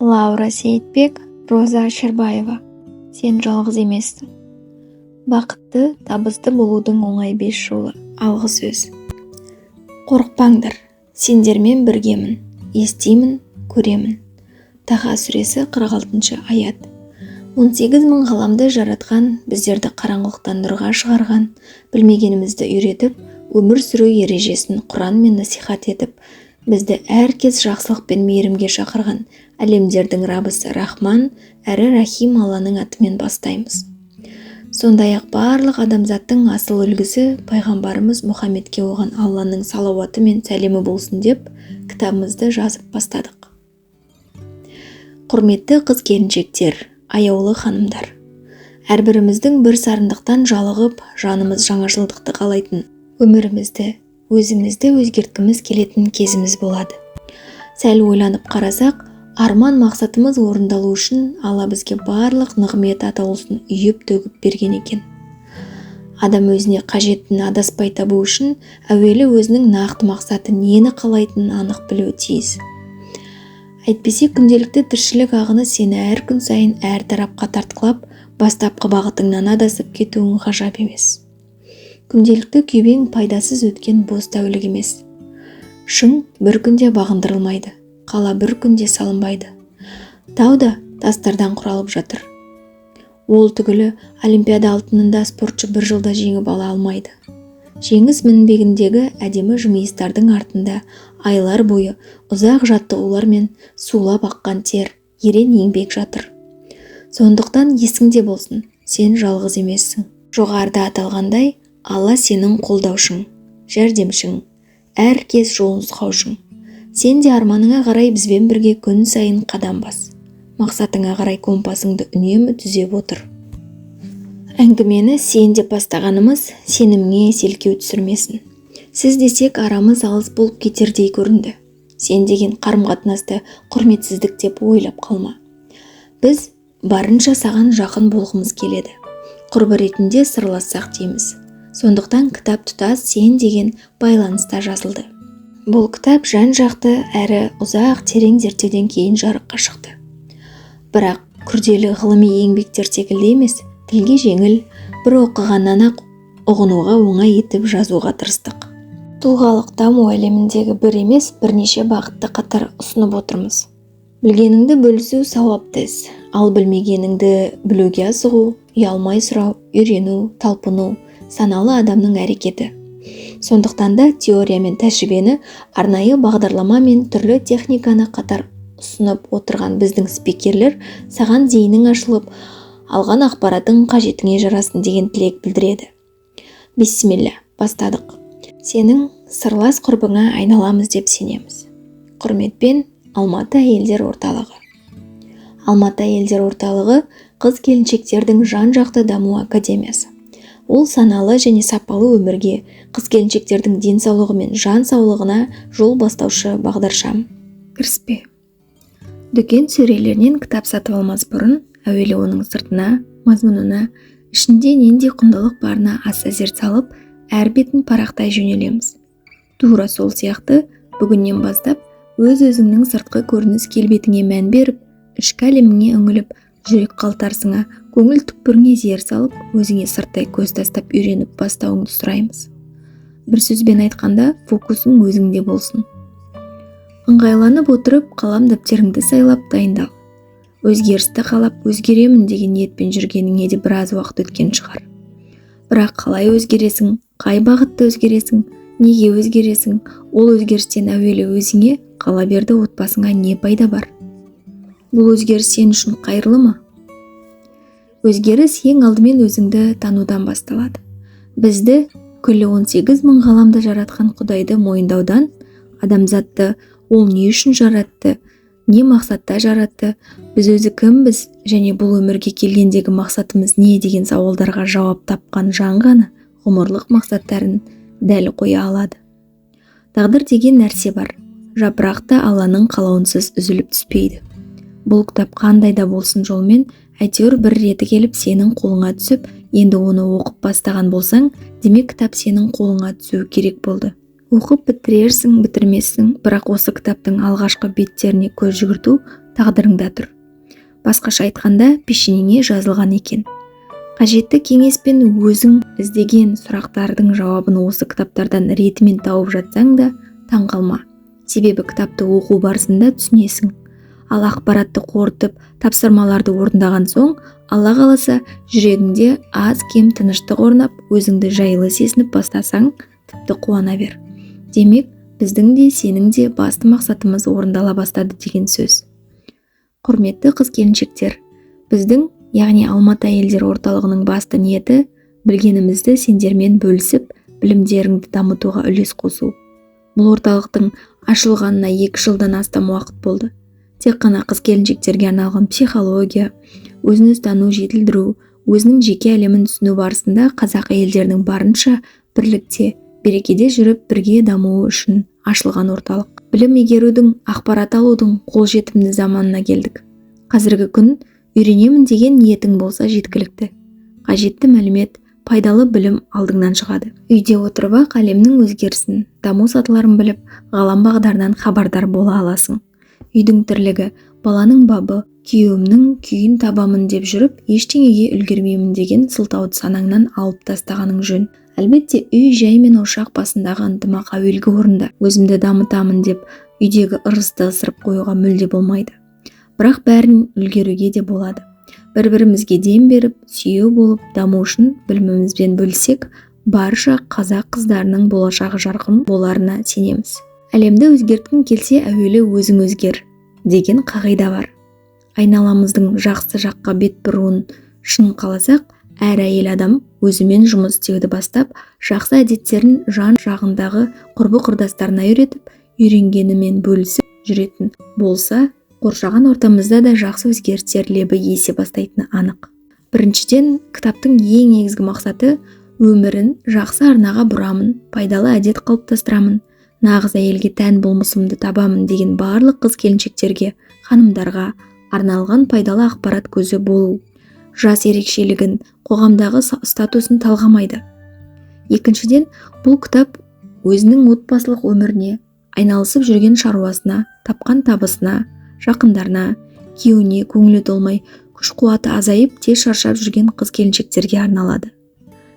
Лаура Сейітбек, Роза Шербаева. Сен жалғыз емессің. Бақытты, табысты болудың оңай 5 жолы. Алғы сөз. Қорықпаңдар, сендермен біргемін, естимін, көремін. Таха сүресі 46 аят. 18 мың ғаламды жаратқан, біздерді қараңғылықтан нұрға шығарған, білмегенімізді үйретіп, өмір сүру ережесін Құран мен насихат етіп, бізді әркез жақсылық пен мейірімге шақырған әлемдердің рабысы Рахман әрі Рахим Алланың атымен бастаймыз. Сондай-ақ барлық адамзаттың асыл үлгісі пайғамбарымыз Мұхаммедке оған Алланың салауаты мен сәлемі болсын деп кітабымызды жазып бастадық. Құрметті қыз-келіншектер, аяулы ханымдар, әрбіріміздің бір сарындықтан жалығып, жанымыз жаңашылдықты қалайтын, өмірімізді, өзімізді өзгерткіміз келетін кезіміз болады. Сәл ойланып қарасақ, арман мақсатымыз орындалу үшін Алла бізге барлық нығмет атаулысын үйіп төгіп берген екен. Адам өзіне қажеттіні адаспай табу үшін әуелі өзінің нақты мақсаты нені қалайтынын анық білуі тиіс. Әйтпесе күнделікті тіршілік ағыны сені әр күн сайын әр тарапқа тартқылап, бастапқы бағытыңнан адасып кетуің ғажап емес. Күнделікті күйбең пайдасыз өткен бос тәулік емес. Шың бір күнде бағындырылмайды, қала бір күнде салынбайды. Тау да тастардан құралып жатыр. Ол түгілі Олимпиада алтынында спортшы бір жылда жеңіп ала алмайды. Жеңіс мінбегіндегі әдемі жымиыстардың артында айлар бойы ұзақ жаттығулар мен сулап аққан тер, ерен еңбек жатыр. Сондықтан есіңде болсын, сен жалғыз емессің. Жоғарыда аталғандай, Алла сенің қолдаушың, жәрдемшің, әр кез жолын нұсқаушың. Сен де арманыңа қарай бізбен бірге күн сайын қадам бас. Мақсатыңа қарай компасыңды үнемі түзеп отыр. Әңгімені сен деп бастағанымыз сеніміңе селкеу түсірмесін. Сіз десек арамыз алыс болып кетердей көрінді. Сен деген қарым-қатынасты құрметсіздік деп ойлап қалма. Біз барынша саған жақын болғымыз келеді. Құрбы ретінде сырлассақ дейміз. Сондықтан кітап тұтас сен деген байланыста жазылды. Бұл кітап жан-жақты әрі ұзақ терең зерттеуден кейін жарыққа шықты. Бірақ күрделі ғылыми еңбектер секілді емес, тілге жеңіл, бір оқығаннан ақ ұғынуға оңай етіп жазуға тырыстық. Тұлғалық даму әлеміндегі бір емес, бірнеше бағытты қатар ұсынып отырмыз. Білгеніңді бөлісу сауапты іс, ал білмегеніңді білуге асығу, ұялмай сұрау, үйрену, талпыну саналы адамның әрекеті. Сондықтан да теория мен тәжірибені арнайы бағдарлама мен түрлі техниканы қатар ұсынып отырған біздің спикерлер саған зейінің ашылып, алған ақпаратың қажетіңе жарасын деген тілек білдіреді. Бисмилля, бастадық. Сенің сырлас құрбыңа айналамыз деп сенеміз. Құрметпен, Алматы әйелдер орталығы. Алматы әйелдер орталығы қыз-келіншектердің жан-жақты даму академиясы. Ол саналы және сапалы өмірге, қыз-келіншектердің денсаулығы мен жан саулығына жол бастаушы бағдаршам. Кіріспе. Дүкен сөрелерінен кітап сатып алмас бұрын, әуелі оның сыртына, мазмұнына, ішінде нендей құндылық барына аса зер салып, әр бетін парақтай жөнелеміз. Тура сол сияқты бүгіннен бастап өз-өзіңнің сыртқы көрініс келбетіңе мән беріп, ішкі әлеміңе үңіліп, жүрек қалтарсыңа, көңіл түкпіріңе зер салып, өзіңе сырттай көз тастап үйреніп бастауыңды сұраймыз. Бір сөзбен айтқанда, фокусың өзіңде болсын. Ыңғайланып отырып, қалам дәптеріңді сайлап дайындал. Өзгерісті қалап өзгеремін деген ниетпен жүргеніңе де біраз уақыт өткен шығар. Бірақ қалай өзгересің, қай бағытта өзгересің, неге өзгересің, ол өзгерістен әуелі өзіңе, қала берді отбасыңа не пайда бар? Бұл өзгеріс сен үшін қайырлы ма? Өзгеріс ең алдымен өзіңді танудан басталады. Бізді күллі 18 мың ғаламды жаратқан Құдайды мойындаудан, адамзатты ол не үшін жаратты, не мақсатта жаратты, біз өзі кімбіз және бұл өмірге келгендегі мақсатымыз не деген сауалдарға жауап тапқан жан ғана ғұмырлық мақсаттарын дәл қоя алады. Тағдыр деген нәрсе бар. Жапырақта Алланың қалауынсыз үзіліп түспейді. Бұл кітап қандай да болсын жолмен, әйтеуір бір реті келіп сенің қолыңа түсіп, енді оны оқып бастаған болсаң, демек кітап сенің қолыңа түсуі керек болды. Оқып бітірерсің, бітірмессің, бірақ осы кітаптың алғашқы беттеріне көз жүгірту тағдырыңда тұр. Басқаша айтқанда, пешенеңе жазылған екен. Қажетті кеңес пен өзің іздеген сұрақтардың жауабын осы кітаптардан ретімен тауып жатсаң да таңқалма. Себебі кітапты оқу барысында түсінесің. Ал ақпаратты қорытып, тапсырмаларды орындаған соң, Алла қаласа, жүрегіңде аз кем тыныштық орнап, өзіңді жайлы сезініп бастасаң, тіпті қуана бер. Демек, біздің де сенің де басты мақсатымыз орындала бастады деген сөз. Құрметті қыз-келіншектер, біздің, яғни Алматы әйелдер орталығының басты ниеті білгенімізді сендермен бөлісіп, білімдеріңді дамытуға үлес қосу. Бұл орталықтың ашылғанына 2 жылдан астам уақыт болды. Тек қана қыз-келіншектерге арналған психология, өзін тану жетілдіру, өзінің жеке әлемін түсіну барысында қазақ әйелдерінің барынша бірлікте, берекеде жүріп бірге дамуы үшін ашылған орталық. Білім игерудің, ақпарат алудың қолжетімді заманына келдік. Қазіргі күн үйренемін деген ниетің болса жеткілікті. Қажетті мәлімет, пайдалы білім алдыңнан шығады. Үйде отырып ақ әлемнің өзгерісін, даму сатыларын біліп, ғалам бағдарынан хабардар бола аласың. Үйдің тірлігі, баланың бабы, күйеуімнің күйін табамын деп жүріп, ештеңеге үлгермеймін деген сылтауды санаңнан алып тастағаның жөн. Әлбетте, үй жай мен ошақ басындағы ынтымақ әуелгі орында. Өзімді дамытамын деп, үйдегі ырысты ысырып қоюға мүлде болмайды. Бірақ бәрін үлгеруге де болады. Бір-бірімізге дем беріп, сүйеу болып, даму үшін білімімізбен бөлсек, барша қазақ қыздарының болашағы жарқын боларына сенеміз. Әлемді өзгерткің келсе, әуелі өзің өзгер деген қағида бар. Айналамыздың жақсы жаққа бет бұруын шын қаласақ, әр әйел адам өзімен жұмыс істеуді бастап, жақсы әдеттерін жан жағындағы құрбы-құрдастарына үйретіп, үйренгенімен бөлісіп жүретін болса, қоршаған ортамызда да жақсы өзгерістер лебі есе бастайтыны анық. Біріншіден, кітаптың ең негізгі мақсаты өмірін жақсы арнаға бұрамын, пайдалы әдет қалыптастырамын, нағыз әйелге тән болмысымды табамын деген барлық қыз-келіншектерге, ханымдарға арналған пайдалы ақпарат көзі болу. Жас ерекшелігін, қоғамдағы статусын талғамайды. Екіншіден, бұл кітап өзінің отбасылық өміріне, айналысып жүрген шаруасына, тапқан табысына, жақындарына, күйеуіне көңілі толмай, күш-қуаты азайып, тез шаршап жүрген қыз-келіншектерге арналады.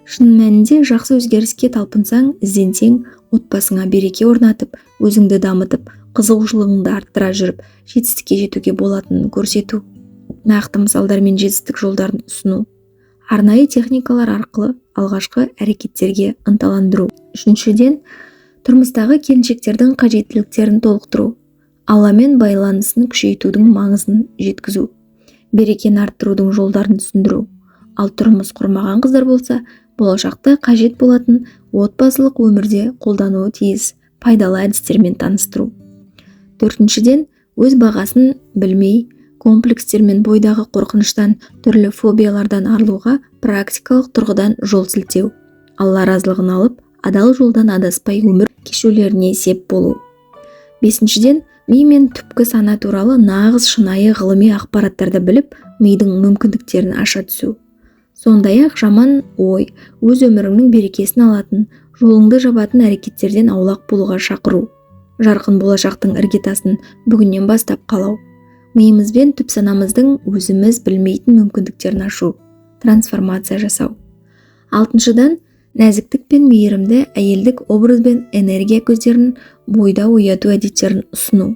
Шын мәнінде жақсы өзгеріске талпынсаң, ізденсең, отбасыңа береке орнатып, өзіңді дамытып, қызығушылығыңды арттыра жүріп, жетістікке жетуге болатынын көрсету. Нақты мысалдар мен жетістік жолдарын ұсыну. Арнайы техникалар арқылы алғашқы әрекеттерге ынталандыру. Үшіншіден, тұрмыстағы келіншектердің қажеттіліктерін толықтыру. Алламен байланысын күшейтудің маңызын жеткізу. Берекені арттырудың жолдарын түсіндіру. Ал тұрмыс құрмаған қыздар болса, болашақта қажет болатын отбасылық өмірде қолдануы тиіс пайдалы әдістермен таныстыру. Төртіншіден, өз бағасын білмей, комплекстер мен бойдағы қорқыныштан, түрлі фобиялардан арылуға практикалық тұрғыдан жол сілтеу. Алла разылығын алып, адал жолдан адаспай өмір кешулеріне сеп болу. Бесіншіден, ми мен түпкі сана туралы нағыз шынайы ғылыми ақпараттарды біліп, мидың мүмкіндіктерін аша түсу. Сондай-ақ жаман ой, өз өміріңнің берекесін алатын, жолыңды жабатын әрекеттерден аулақ болуға шақыру. Жарқын болашақтың іргетасын бүгіннен бастап қалау. Миымызбен түп санамыздың өзіміз білмейтін мүмкіндіктерін ашу, трансформация жасау. Алтыншыдан, нәзіктік пен мейірімді әйелдік образ бен энергия көздерін бойда ояту әдеттерін ұсыну.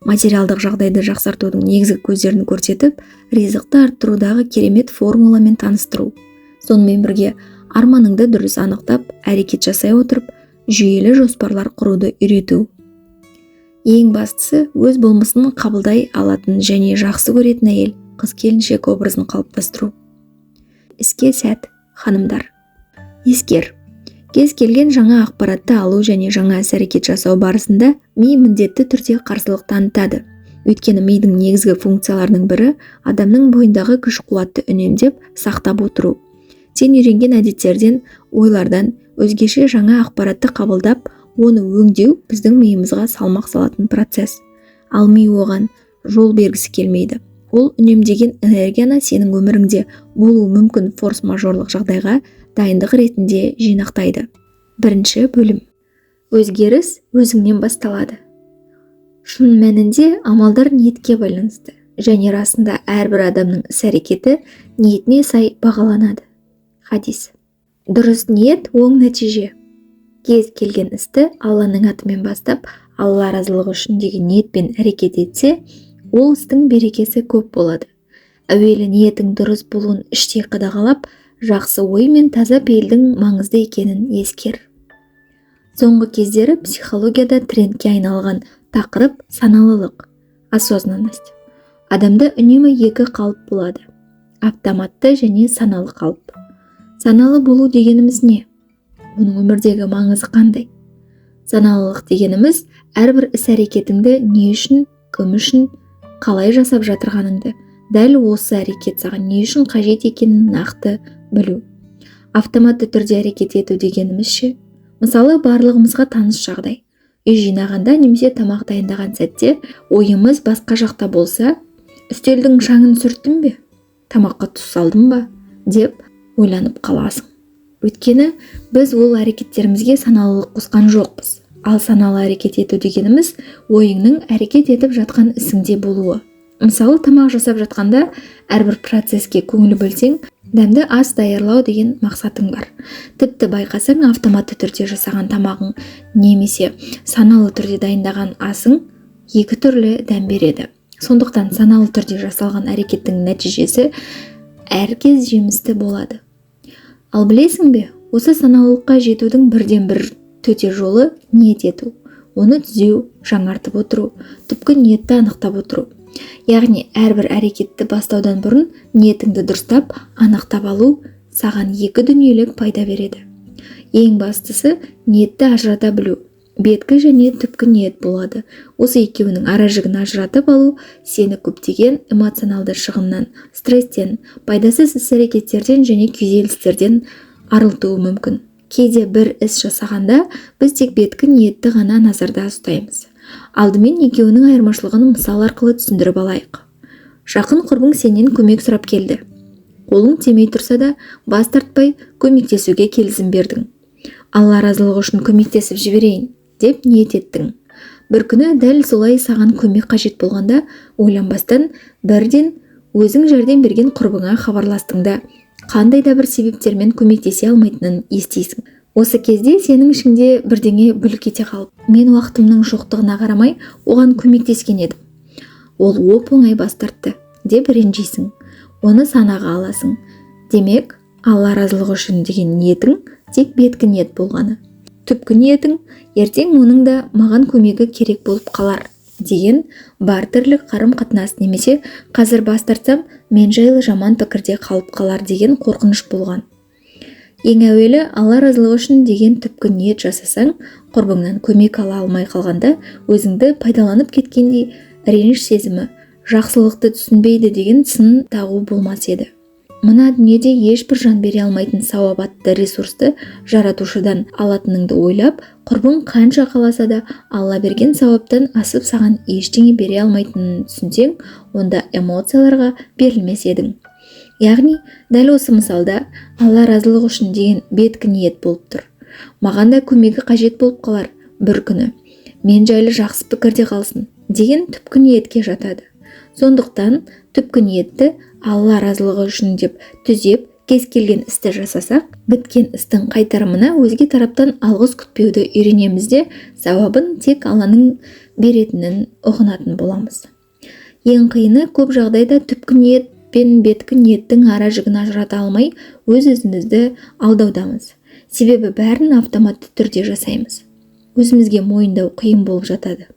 Материалдық жағдайды жақсартудың негізгі көздерін көрсетіп, ризықты арттырудағы керемет формуламен таныстыру. Сонымен бірге арманыңды дұрыс анықтап, әрекет жасай отырып, жүйелі жоспарлар құруды үйрету. Ең бастысы, өз болмысын қабылдай алатын және жақсы көретін әйел, қыз-келіншек образын қалыптастыру. Іске сәт, ханымдар. Ескер, кез келген жаңа ақпаратты алу және жаңа іс-әрекет жасау барысында ми міндетті түрде қарсылық танытады. Өйткені мидың негізгі функцияларының бірі адамның бойындағы күш-қуатты үнемдеп, сақтап отыру. Сен үйренген әдеттерден, ойлардан өзгеше жаңа ақпаратты қабылдап, оны өңдеу біздің миымызға салмақ салатын процесс. Ал ми оған жол бергісі келмейді. Ол үнемдеген энергияны сенің өміріңде болуы мүмкін форс-мажорлық жағдайға дайындық ретінде жинақтайды. Бірінші бөлім. Өзгеріс өзіңнен басталады. Шын мәнінде амалдар ниетке байланысты. және расында әрбір адамның іс-әрекеті ниетіне сай бағаланады. Хадис. Дұрыс ниет оң нәтиже. Кез келген істі Алланың атымен бастап, Алла разылығы үшін деген ниетпен әрекет етсе, ол істің берекесі көп болады. Әуелі ниетің дұрыс болуын іштей қадағалап, жақсы ой мен таза пейілдің маңызды екенін ескер. Соңғы кездері психологияда трендке айналған тақырып саналылық, осознанность. Адамда үнемі екі қалып болады: автоматты және саналы қалып. Саналы болу дегеніміз не? Оның өмірдегі маңызы қандай? Саналылық дегеніміз әрбір іс-әрекетіңді не үшін, кім үшін, қалай жасап жатырғаныңды, дәл осы әрекет саған не үшін қажет екенін нақты білу. Автоматты түрде әрекет ету дегеніміз ше? Мысалы, барлығымызға таныс жағдай. Үй жинағанда немесе тамақ дайындаған сәтте ойымыз басқа жақта болса, үстелдің шаңын сүрттім бе? Тамаққа тұз салдым ба? деп ойланып қаласың. Өйткені біз ол әрекеттерімізге саналылық қосқан жоқпыз. Ал саналы әрекет ету дегеніміз ойыңның әрекет етіп жатқан ісіңде болуы. Мысалы, тамақ жасап жатқанда әрбір процеске көңіл бөлсең, дәмді ас даярлау деген мақсатың бар. Тіпті байқасаң, автоматты түрде жасаған тамағың немесе саналы түрде дайындаған асың екі түрлі дәм береді. Сондықтан саналы түрде жасалған әрекеттің нәтижесі әркез жемісті болады. Ал білесің бе, осы саналылыққа жетудің бірден бір төте жолы ниет ету. Оны түзеу, жаңартып отыру, түпкі ниетті анықтап отыру. Яғни әрбір әрекетті бастаудан бұрын ниетіңді дұрыстап, анықтап алу саған екі дүниелік пайда береді. Ең бастысы ниетті ажырата білу. Беткі және түпкі ниет болады. Осы екеуінің аражігін ажыратып алу сені көптеген эмоционалды шығыннан, стресстен, пайдасыз іс-әрекеттерден және күйзелістерден арылтуы мүмкін. Кейде бір іс жасағанда біз тек беткі ниетті ғана назарда ұстаймыз. Алдымен екеуінің айырмашылығын мысал арқылы түсіндіріп алайық. Жақын құрбың сенен көмек сұрап келді. Қолың тимей тұрса да бас тартпай көмектесуге келісім бердің. Алла разылығы үшін көмектесіп жіберейін деп ниет еттің. Бір күні дәл солай саған көмек қажет болғанда, ойланбастан бірден өзің жәрдем берген құрбыңа хабарластың да қандай да бір себептермен көмектесе алмайтынын естисің. Осы кезде сенің ішіңде бірдеңе бүлк ете қалып, мен уақытымның жоқтығына қарамай оған көмектескен едім. Ол оп-оңай бас тартты деп ренжисің. Оны санаға аласың. Демек, Алла разылығы үшін деген ниетің тек беткі ниет болғаны. Түпкі ниетің ертең оның да маған көмегі керек болып қалар деген бартерлік қарым-қатынас немесе қазір бас тартсам мен жайлы жаман пікірде қалып қалар деген қорқыныш болған. Ең әуелі Алла разылығы үшін деген түпкі ниет жасасаң, құрбыңнан көмек ала алмай қалғанда өзіңді пайдаланып кеткендей реніш сезімі, жақсылықты түсінбейді деген сын тағу болмас еді. Мына дүниеде ешбір жан бере алмайтын сауап атты ресурсты жаратушыдан алатыныңды ойлап, құрбың қанша қаласа да Алла берген сауаптан асып саған ештеңе бере алмайтынын түсінсең, онда эмоцияларға берілмес едің. Яғни, дәл осы мысалда Алла разылығы үшін деген беткі ниет болып тұр. Маған да көмегі қажет болып қалар бір күні. Мен жайлы жақсы пікірде қалсын деген түпкі ниетке жатады. Сондықтан түпкі ниетті Алла разылығы үшін деп түзеп, кез келген істі жасасақ, біткен істің қайтарымына өзге тараптан алғыс күтпеуді үйренеміз де, сауабын тек Алланың беретінін ұғынатын боламыз. Ең қиыны көп жағдайда түпкі ниет пен беткі ниеттің ара жігін ажырата алмай, өз-өзімізді алдаудамыз. Себебі бәрін автоматты түрде жасаймыз. Өзімізге мойындау қиын болып жатады.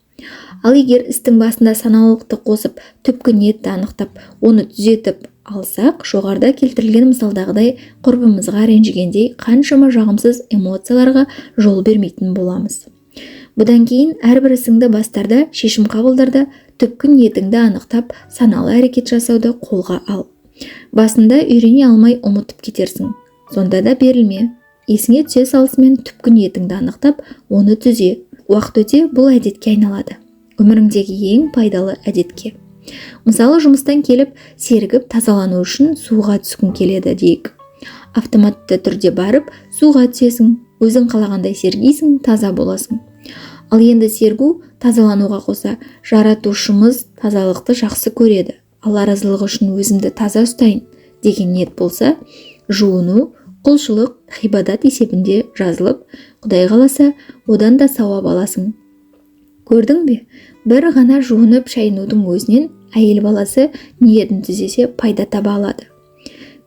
Ал егер істің басында саналылықты қосып, түпкі ниетті анықтап, оны түзетіп алсақ, жоғарыда келтірілген мысалдағыдай құрбымызға ренжігендей қаншама жағымсыз эмоцияларға жол бермейтін боламыз. Бұдан кейін әрбір ісіңді бастарда, шешім қабылдарда түпкі ниетіңді анықтап, саналы әрекет жасауды қолға ал. Басында үйрене алмай ұмытып кетерсің. Сонда да берілме. Есіңе түсе салысымен түпкі ниетіңді анықтап, оны түзе. Уақыт өте бұл әдетке айналады. Өміріңдегі ең пайдалы әдетке. Мысалы, жұмыстан келіп, сергіп тазалану үшін суға түскің келеді дейік. Автоматты түрде барып, суға түсесің, өзің қалағандай сергейсің, таза боласың. Ал енді сергу тазалануға қоса, жаратушымыз тазалықты жақсы көреді. Алла разылығы үшін өзімді таза ұстайын деген ниет болса, жуыну құлшылық, ғибадат есебінде жазылып, Құдай қаласа, одан да сауап аласың. Көрдің бе? Бір ғана жуынып шайынудың өзінен әйел баласы ниетін түзесе пайда таба алады.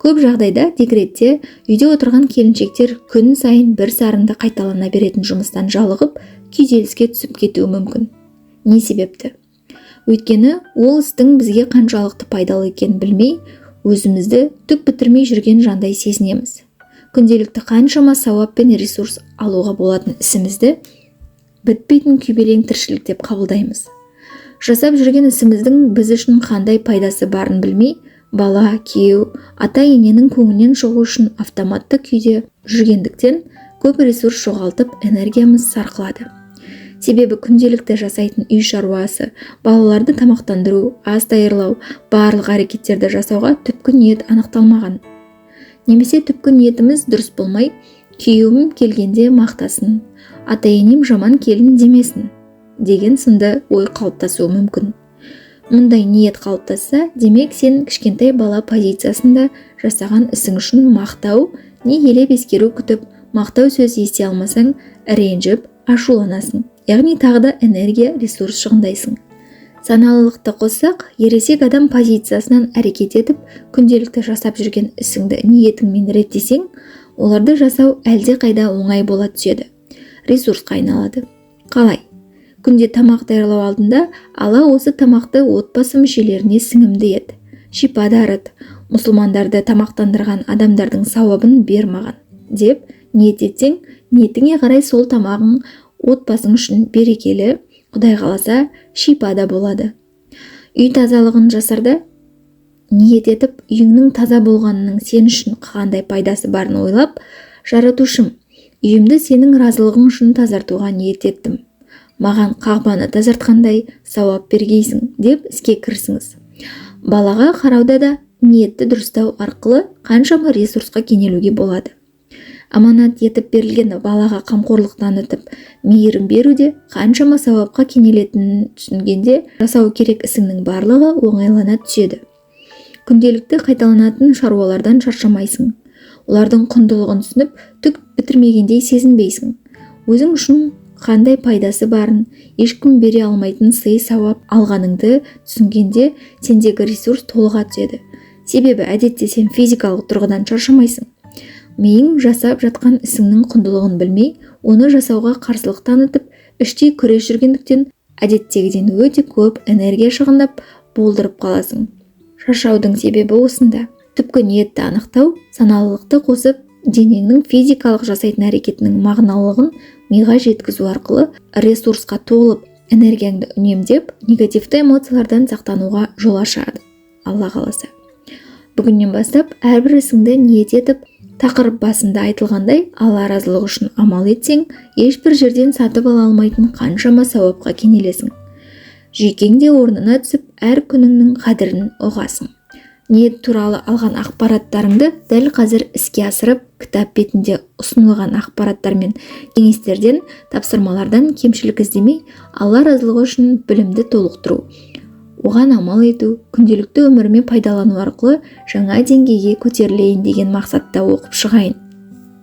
Көп жағдайда декретте үйде отырған келіншектер күн сайын бір сарынды қайталана беретін жұмыстан жалығып, күйзеліске түсіп кетуі мүмкін. Не себепті? Өйткені ол істің бізге қаншалықты пайдалы екенін білмей, өзімізді түк бітірмей жүрген жандай сезінеміз. Күнделікті қаншама сауап пен ресурс алуға болатын ісімізді бітпейтін күйбелең тіршілік деп қабылдаймыз. Жасап жүрген ісіміздің біз үшін қандай пайдасы барын білмей, бала, күйеу, ата-ененің көңілінен шығу үшін автоматты күйде жүргендіктен көп ресурс жоғалтып, энергиямыз сарқылады. Себебі күнделікті жасайтын үй шаруасы, балаларды тамақтандыру, ас даярлау, барлық әрекеттерді жасауға түпкі ниет анықталмаған. Немесе түпкі ниетіміз дұрыс болмай, күйеуім келгенде мақтасын, ата-енем жаман келін демесін деген сынды ой қалыптасуы мүмкін. Мұндай ниет қалыптасса, демек сен кішкентай бала позициясында жасаған ісің үшін мақтау, не елеп ескеру күтіп, мақтау сөз ести алмасаң, ренжіп, ашуланасың. Яғни тағы да энергия, ресурс шығындайсың. Саналылықты қоссақ, ересек адам позициясынан әрекет етіп, күнделікті жасап жүрген ісіңді ниетіңмен реттесең, оларды жасау әлде қайда оңай бола түседі. Ресурсқа айналады. Қалай? Күнде тамақ даярлау алдында Алла осы тамақты отбасы мүшелеріне сіңімді ет, шипа дарыт, мұсылмандарды тамақтандырған адамдардың сауабын бер маған деп ниет етсең, ниетіңе қарай сол тамағың отбасың үшін берекелі, Құдай қаласа шипа да болады. Үй тазалығын жасарда ниет етіп, үйіңнің таза болғанының сен үшін қандай пайдасы барын ойлап, жаратушым, үйімді сенің разылығың үшін тазартуға ниет еттім. Маған қағбаны тазартқандай сауап бергейсің деп іске кірісіңіз. Балаға қарауда да ниетті дұрыстау арқылы қаншама ресурсқа кенелуге болады. Аманат етіп берілген балаға қамқорлық танытып, мейірім беруде қаншама сауапқа кенелетінін түсінгенде, жасау керек ісіңнің барлығы оңайлана түседі. Күнделікті қайталанатын шаруалардан шаршамайсың. Олардың құндылығын түсініп, түк бітірмегендей сезінбейсің. Өзің үшін қандай пайдасы барын, ешкім бере алмайтын сый сауап алғаныңды түсінгенде, сендегі ресурс толыға түседі. Себебі әдетте сен физикалық тұрғыдан шаршамайсың. Миың жасап жатқан ісіңнің құндылығын білмей, оны жасауға қарсылық танытып, іштей күрес жүргендіктен әдеттегіден өте көп энергия шығындап болдырып қаласың. Шаршаудың себебі осында. Түпкі ниетті анықтау, саналылықты қосып, денеңнің физикалық жасайтын әрекетінің мағыналылығын миға жеткізу арқылы ресурсқа толып, энергияңды үнемдеп, негативті эмоциялардан сақтануға жол ашады. Алла қаласа. Бүгіннен бастап әрбір ісіңді ниет етіп, тақырып басында айтылғандай, Алла разылығы үшін амал етсең, ешбір жерден сатып ала алмайтын қаншама сауапқа кенелесің. Жүйкең де орнына түсіп, әр күніңнің қадірін ұғасың. Ниет туралы алған ақпараттарыңды дәл қазір іске асырып, кітап бетінде ұсынылған ақпараттар мен кеңестерден, тапсырмалардан кемшілік іздемей, Алла разылығы үшін білімді толықтыру, оған амал ету, күнделікті өміріме пайдалану арқылы жаңа деңгейге көтерілейін деген мақсатта оқып шығайын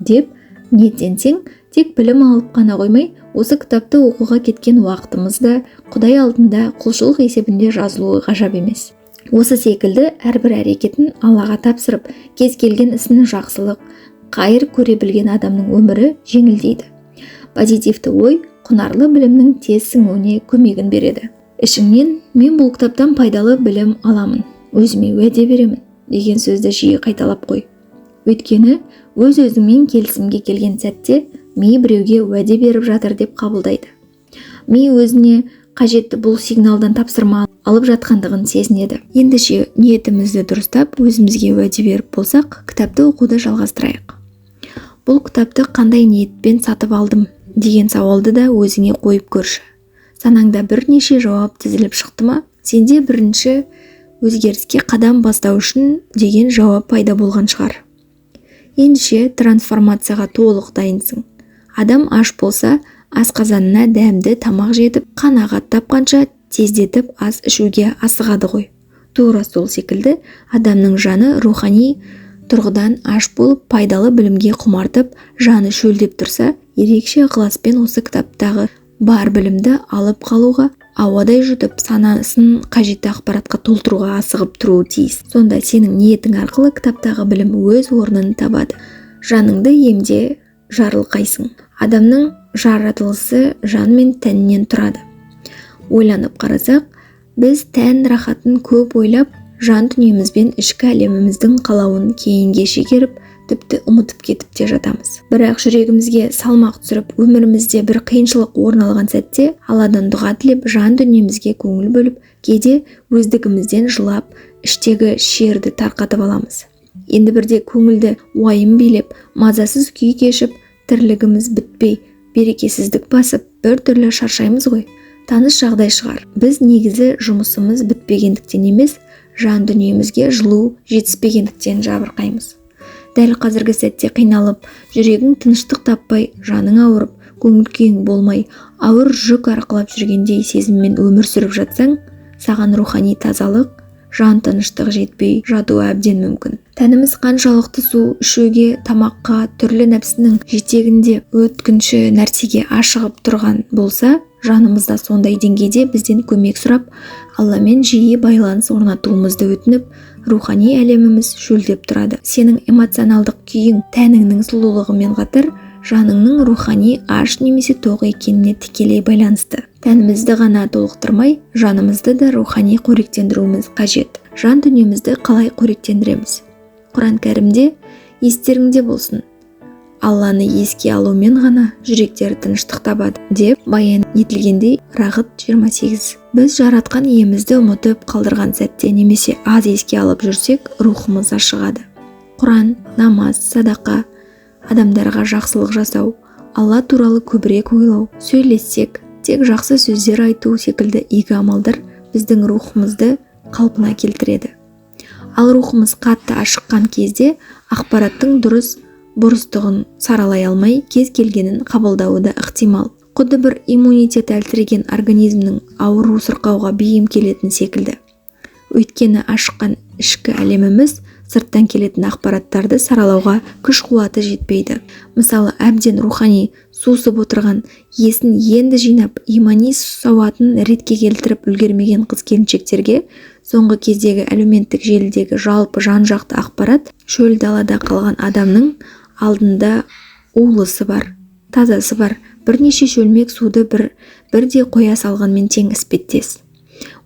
деп ниеттенсең, тек білім алып қана қоймай, осы кітапты оқуға кеткен уақытымыз да Құдай алдында құлшылық есебінде жазылуы ғажап емес. Осы секілді әрбір әрекетін Аллаға тапсырып, кез келген ісін жақсылық, қайыр көре білген адамның өмірі жеңілдейді. Позитивті ой құнарлы білімнің тез сіңуіне көмегін береді. Ішіңнен мен бұл кітаптан пайдалы білім аламын, өзіме уәде беремін деген сөзді жиі қайталап қой. Өйткені өз-өзіңмен келісімге келген сәтте ми біреуге уәде беріп жатыр деп қабылдайды. Ми өзіне қажетті бұл сигналдан тапсырма алып жатқандығын сезінеді. Ендеше ниетімізді дұрыстап, өзімізге уәде беріп болсақ, кітапты оқуды жалғастырайық. Бұл кітапты қандай ниетпен сатып алдым деген сауалды да өзіңе қойып көрші. Санаңда бірнеше жауап тізіліп шықты ма? Сенде бірінші өзгеріске қадам бастау үшін деген жауап пайда болған шығар. Ендеше трансформацияға толық дайынсың. Адам аш болса, асқазанына дәмді тамақ жетіп, қанағат тапқанша тездетіп ас ішуге асығады ғой. Тура сол секілді адамның жаны рухани тұрғыдан аш болып пайдалы білімге құмартып жаны шөлдеп тұрса, ерекше ықыласпен осы кітаптағы бар білімді алып қалуға, ауадай жұтып санасын қажетті ақпаратқа толтыруға асығып тұруы тиіс. Сонда сенің ниетің арқылы кітаптағы білім өз орнын табады. Жаныңды емде жарылқайсың. Адамның жаратылысы жан мен тәннен тұрады. Ойланып қарасақ, біз тән рахатын көп ойлап, жан дүниемізбен ішкі әлеміміздің қалауын кейінге шегеріп, тіпті ұмытып кетіп те жатамыз. Бірақ жүрегімізге салмақ түсіріп, өмірімізде бір қиыншылық орын алған сәтте, Алладан дұға тілеп, жан дүниемізге көңіл бөліп, кейде өздігімізден жылап, іштегі шерді тарқатып аламыз. Енді бірде көңілді уайым билеп, мазасыз күй кешіп, тірлігіміз бітпей, берекесіздік басып, бір түрлі шаршаймыз ғой. Таныс жағдай шығар. Біз негізі жұмысымыз бітпегендіктен емес, жан дүниемізге жылу жетіспегендіктен жабырқаймыз. Дәл қазіргі сәтте қиналып, жүрегің тыныштық таппай, жаның ауырып, көңіл күйің болмай, ауыр жүк арқалап жүргендей сезіммен өмір сүріп жатсаң, саған рухани тазалық, жан тыныштық жетпей жатуы әбден мүмкін. Тәніміз қаншалықты су ішуге, тамаққа, түрлі нәпсінің жетегінде өткінші нәрсеге ашығып тұрған болса, жанымызда сондай деңгейде бізден көмек сұрап, Алламен жиі байланыс орнатуымызды өтініп, рухани әлеміміз шөлдеп тұрады. Сенің эмоционалдық күйің тәніңнің сұлулығымен қатар, жаныңның рухани аш немесе тоқ екеніне тікелей байланысты. Тәнімізді ғана толықтырмай, жанымызды да рухани қоректендіруіміз қажет. Жан дүниемізді қалай қоректендіреміз? Құран кәрімде естеріңде болсын, Алланы еске алумен ғана жүректері тыныштық табады деп баян етілгендей Рағыт 28. Біз жаратқан иемізді ұмытып қалдырған сәтте немесе аз еске алып жүрсек, рухымыз ашығады. Құран, намаз, садақа, адамдарға жақсылық жасау, Алла туралы көбірек ойлау, сөйлессек, тек жақсы сөздер айту секілді игі амалдар біздің рухымызды қалпына келтіреді. Ал рухымыз қатты ашыққан кезде ақпараттың бұрыстығын саралай алмай, кез келгенін қабылдауы да ықтимал. Құдды бір иммунитет әлсіреген организмнің ауру сырқауға бейім келетін секілді. Өйткені ашыққан ішкі әлеміміз сырттан келетін ақпараттарды саралауға күш қуаты жетпейді. Мысалы, әбден рухани сусып отырған, есін енді жинап, имани сауатын ретке келтіріп үлгермеген қыз-келіншектерге соңғы кездегі әлеуметтік желідегі жалпы жан-жақты ақпарат шөл далада қалған адамның алдында улысы бар, тазасы бар, бірнеше шөлмек суды бірде қоя салғанмен тең іспеттес.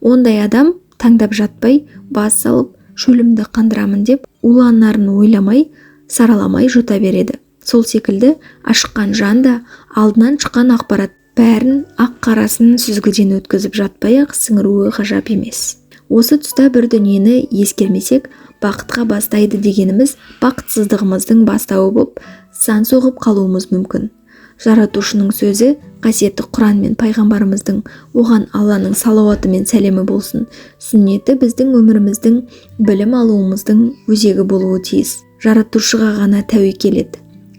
Ондай адам таңдап жатпай, бас салып, шөлімді қандырамын деп, уланарын ойламай, сараламай жұта береді. Сол секілді ашыққан жан да алдынан шыққан ақпарат бәрін ақ-қарасын сүзгіден өткізіп жатпай-ақ сіңіруі ғажап емес. Осы тұста бір дүниені ескермесек, бақытқа бастайды дегеніміз бақытсыздығымыздың бастауы болып, сан соғып қалуымыз мүмкін. Жаратушының сөзі, қасиетті Құран мен пайғамбарымыздың, оған Алланың салауаты мен сәлемі болсын, сүннеті біздің өміріміздің білім алуымыздың өзегі болуы тиіс. Жаратушыға ғана тәуекел ет,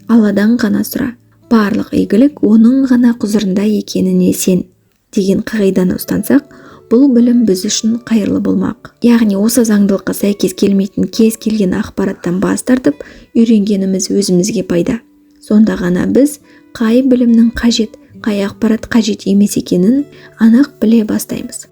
Алладан ғана сұра. Барлық игілік оның ғана құзырында екеніне сен деген қағиданы ұстансақ, бұл білім біз үшін қайырлы болмақ. Яғни осы заңдылыққа сәйкес келмейтін кез келген ақпараттан бас тартып, үйренгеніміз өзімізге пайда. Сонда ғана біз қай білімнің қажет, қай ақпарат қажет емес екенін анық біле бастаймыз.